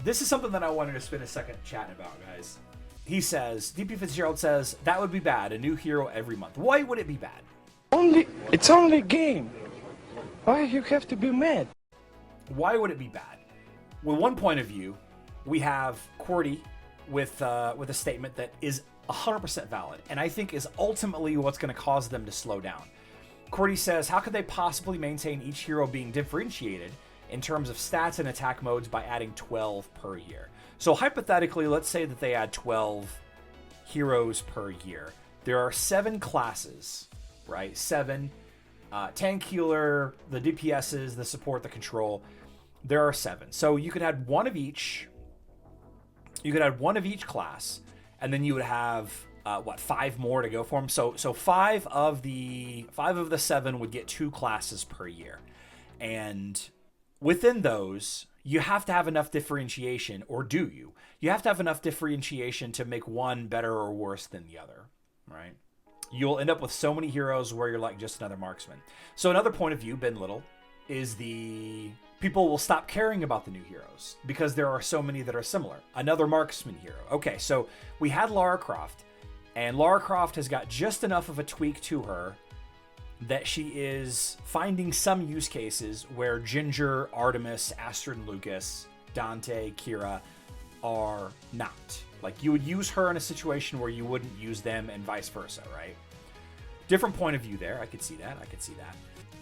this is something that I wanted to spend a second chatting about, guys. He says, DP Fitzgerald says, that would be bad. A new hero every month. Why would it be bad? It's only a game. Why you have to be mad? Why would it be bad? With one point of view, we have QWERTY with a statement that is 100% valid, and I think is ultimately what's going to cause them to slow down. QWERTY says, how could they possibly maintain each hero being differentiated in terms of stats and attack modes by adding 12 per year? So hypothetically, let's say that they add 12 heroes per year. There are 7 classes, right? 7. Tank, healer, the DPSs, the support, the control. There are 7. So you could add one of each. You could add one of each class, and then you would have 5 more to go for them. So 5 of the 7 would get 2 classes per year, and within those, you have to have enough differentiation, or do you? You have to have enough differentiation to make one better or worse than the other, right? You'll end up with so many heroes where you're like just another marksman. So another point of view, Ben Little, is the people will stop caring about the new heroes because there are so many that are similar. Another marksman hero. Okay, so we had Lara Croft, and Lara Croft has got just enough of a tweak to her that she is finding some use cases where Ginger, Artemis, Astrid and Lucas, Dante, Kira are not. Like, you would use her in a situation where you wouldn't use them, and vice versa, right? Different point of view there. I could see that.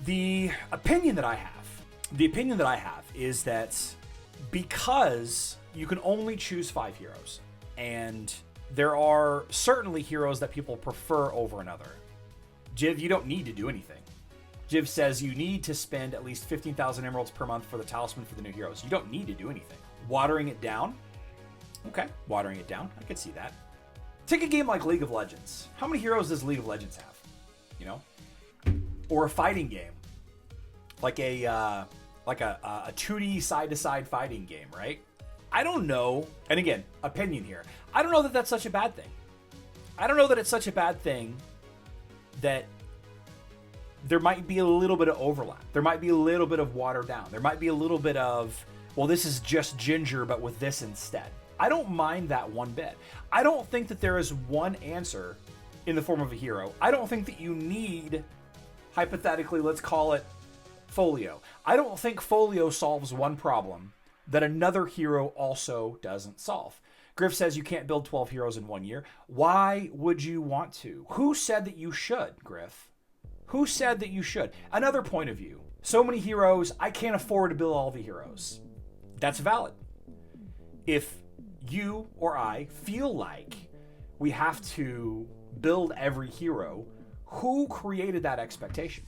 The opinion that I have is that because you can only choose 5 heroes, and there are certainly heroes that people prefer over another. Jiv, you don't need to do anything. Jiv says you need to spend at least 15,000 emeralds per month for the talisman for the new heroes. You don't need to do anything. Watering it down? Okay, watering it down. I could see that. Take a game like League of Legends. How many heroes does League of Legends have? You know? Or a fighting game. Like a 2D side-to-side fighting game, right? I don't know. And again, opinion here. I don't know that that's such a bad thing. I don't know that it's such a bad thing that there might be a little bit of overlap. There might be a little bit of watered down. There might be a little bit of, well, this is just Ginger, but with this instead. I don't mind that one bit. I don't think that there is one answer in the form of a hero. I don't think that you need, hypothetically, let's call it Folio. I don't think Folio solves one problem that another hero also doesn't solve. Griff says you can't build 12 heroes in 1 year. Why would you want to? Who said that you should, Griff? Who said that you should? Another point of view. So many heroes, I can't afford to build all the heroes. That's valid. If you or I feel like we have to build every hero, who created that expectation?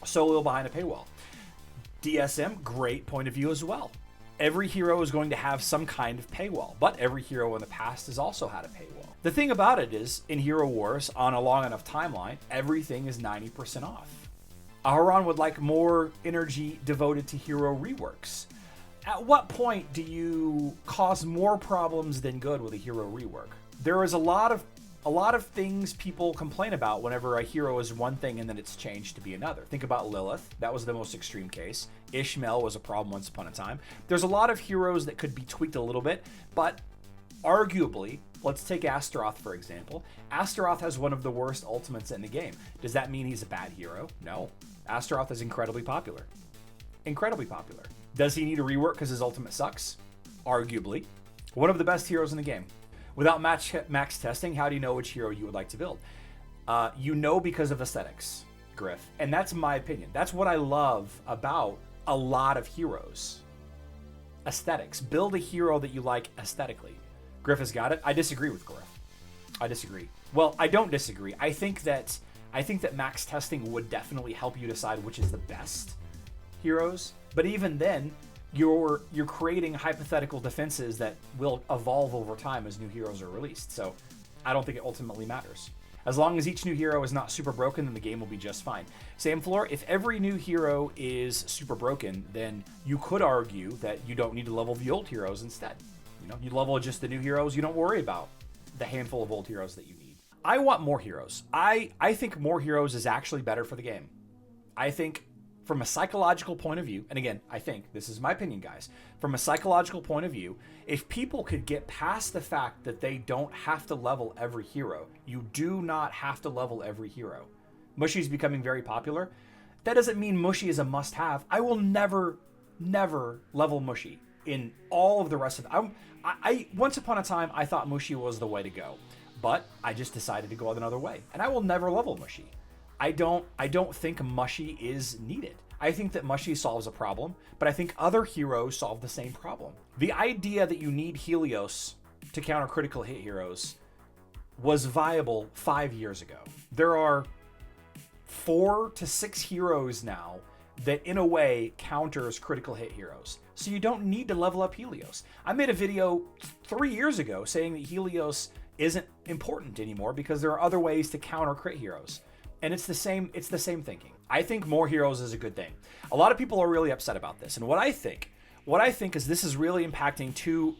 Solo behind a paywall. DSM, great point of view as well. Every hero is going to have some kind of paywall, but every hero in the past has also had a paywall. The thing about it is, in Hero Wars, on a long enough timeline, everything is 90% off. Aharon would like more energy devoted to hero reworks. At what point do you cause more problems than good with a hero rework? There is a lot of things people complain about whenever a hero is one thing and then it's changed to be another. Think about Lilith. That was the most extreme case. Ishmael was a problem once upon a time. There's a lot of heroes that could be tweaked a little bit, but arguably, let's take Astaroth for example. Astaroth has one of the worst ultimates in the game. Does that mean he's a bad hero? No. Astaroth is incredibly popular. Incredibly popular. Does he need a rework because his ultimate sucks? Arguably. One of the best heroes in the game. Without max testing, how do you know which hero you would like to build? You know because of aesthetics, Griff. And that's my opinion. That's what I love about a lot of heroes. Aesthetics. Build a hero that you like aesthetically. Griff has got it. I disagree with Griff. I disagree. Well, I don't disagree. I think that max testing would definitely help you decide which is the best heroes. But even then, you're creating hypothetical defenses that will evolve over time as new heroes are released. So I don't think it ultimately matters. As long as each new hero is not super broken, then the game will be just fine. Sam Floor, if every new hero is super broken, then you could argue that you don't need to level the old heroes instead. You know, you level just the new heroes. You don't worry about the handful of old heroes that you need. I want more heroes. I think more heroes is actually better for the game. I think from a psychological point of view, and again, I think, this is my opinion, guys, from a psychological point of view, if people could get past the fact that they don't have to level every hero, you do not have to level every hero. Mushy is becoming very popular. That doesn't mean Mushy is a must-have. I will never level Mushy in all of the rest of I once upon a time, I thought Mushy was the way to go, but I just decided to go another way, and I will never level Mushy. I don't think Mushy is needed. I think that Mushy solves a problem, but I think other heroes solve the same problem. The idea that you need Helios to counter critical hit heroes was viable 5 years ago. There are 4 to 6 heroes now that in a way counters critical hit heroes. So you don't need to level up Helios. I made a video 3 years ago saying that Helios isn't important anymore because there are other ways to counter crit heroes. And it's the same thinking. I think more heroes is a good thing. A lot of people are really upset about this. And what I think is this is really impacting 2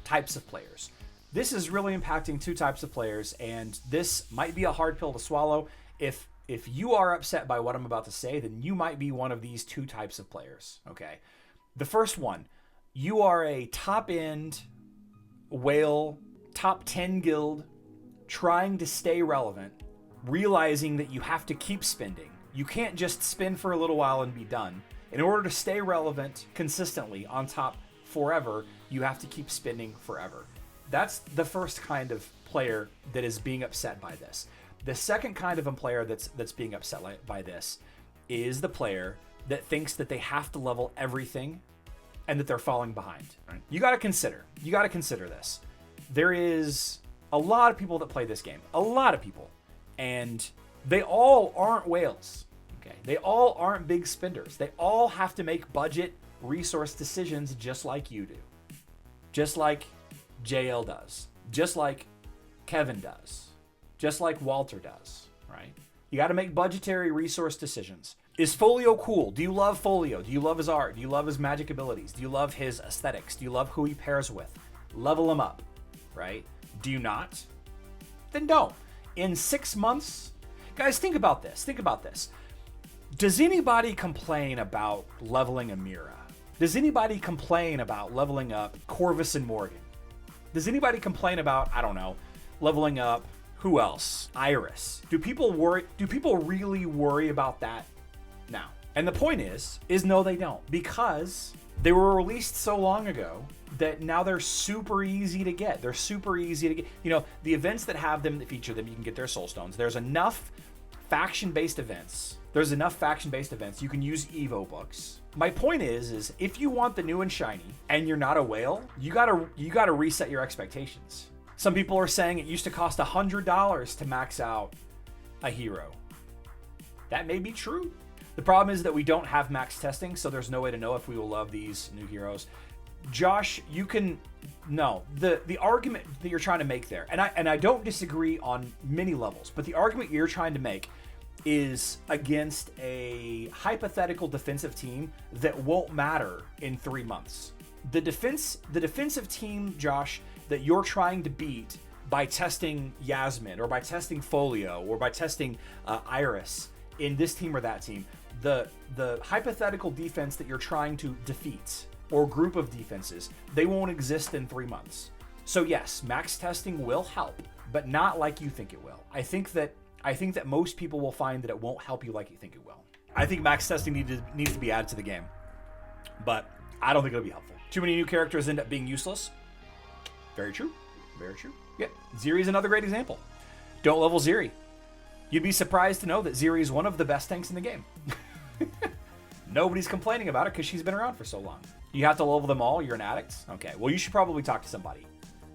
types of players. This is really impacting 2 types of players, and this might be a hard pill to swallow. If you are upset by what I'm about to say, then you might be one of these 2 types of players, okay? The first one, you are a top-end whale, top 10 guild, trying to stay relevant, realizing that you have to keep spending. You can't just spend for a little while and be done. In order to stay relevant consistently on top forever, you have to keep spending forever. That's the first kind of player that is being upset by this. The second kind of player that's being upset by this is the player that thinks that they have to level everything and that they're falling behind. Right? You got to consider this. There is a lot of people that play this game. A lot of people. And they all aren't whales. Okay? They all aren't big spenders. They all have to make budget resource decisions just like you do. Just like JL does. Just like Kevin does. Just like Walter does, right? You got to make budgetary resource decisions. Is Folio cool? Do you love Folio? Do you love his art? Do you love his magic abilities? Do you love his aesthetics? Do you love who he pairs with? Level him up, right? Do you not? Then don't. In 6 months, guys, think about this. Does anybody complain about leveling Amira? Does anybody complain about leveling up Corvus and Morgan? Does anybody complain about, I don't know, leveling up, who else? Iris. Do people really worry about that now? And the point is no, they don't, because they were released so long ago that now they're super easy to get. You know, the events that have them, that feature them, you can get their soul stones. There's enough faction-based events. You can use Evo books. My point is if you want the new and shiny and you're not a whale, you gotta reset your expectations. Some people are saying it used to cost $100 to max out a hero. That may be true. The problem is that we don't have max testing, so there's no way to know if we will love these new heroes. Josh, the argument that you're trying to make there, and I don't disagree on many levels, but the argument you're trying to make is against a hypothetical defensive team that won't matter in 3 months. The defensive team, Josh, that you're trying to beat by testing Yasmin or by testing Folio or by testing Iris in this team or that team, the hypothetical defense that you're trying to defeat or group of defenses, they won't exist in 3 months. So yes, max testing will help, but not like you think it will. I think that most people will find that it won't help you like you think it will. I think max testing needs to be added to the game, but I don't think it'll be helpful. Too many new characters end up being useless. Very true. Yeah, Ziri is another great example. Don't level Ziri. You'd be surprised to know that Ziri is one of the best tanks in the game. Nobody's complaining about it because she's been around for so long. You have to level them all? You're an addict? Okay, well, you should probably talk to somebody.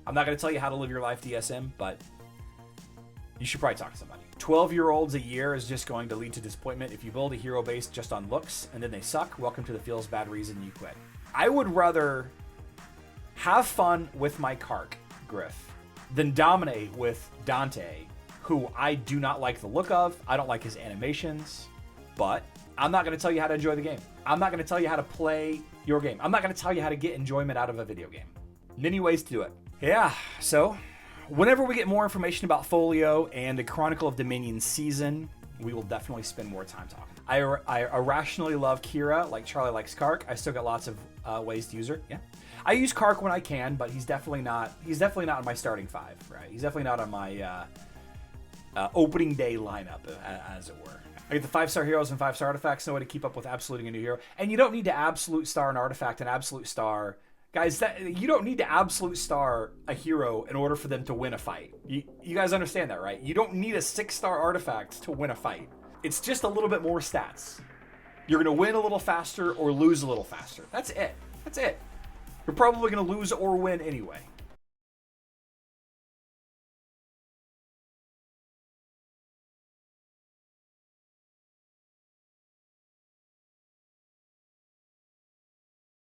I'm not going to tell you how to live your life DSM, but you should probably talk to somebody. 12-year-olds a year is just going to lead to disappointment. If you build a hero based just on looks and then they suck, welcome to the feels bad reason you quit. I would rather have fun with my Kark, Griff, than dominate with Dante, who I do not like the look of. I don't like his animations, but I'm not going to tell you how to enjoy the game. I'm not going to tell you how to play your game. I'm not going to tell you how to get enjoyment out of a video game. Many ways to do it. Yeah, so whenever we get more information about Folio and the Chronicle of Dominion season, we will definitely spend more time talking. I irrationally love Kira, like Charlie likes Kark. I still got lots of ways to use her. Yeah, I use Kark when I can, but he's definitely not in my starting 5. Right? He's definitely not on my opening day lineup, as it were. I get the 5-star heroes and 5-star artifacts. No way to keep up with absoluting a new hero, and you don't need to absolute star an artifact and absolute star. Guys, you don't need to absolute star a hero in order for them to win a fight. You guys understand that, right? You don't need a 6-star artifact to win a fight. It's just a little bit more stats. You're going to win a little faster or lose a little faster. That's it. That's it. You're probably going to lose or win anyway.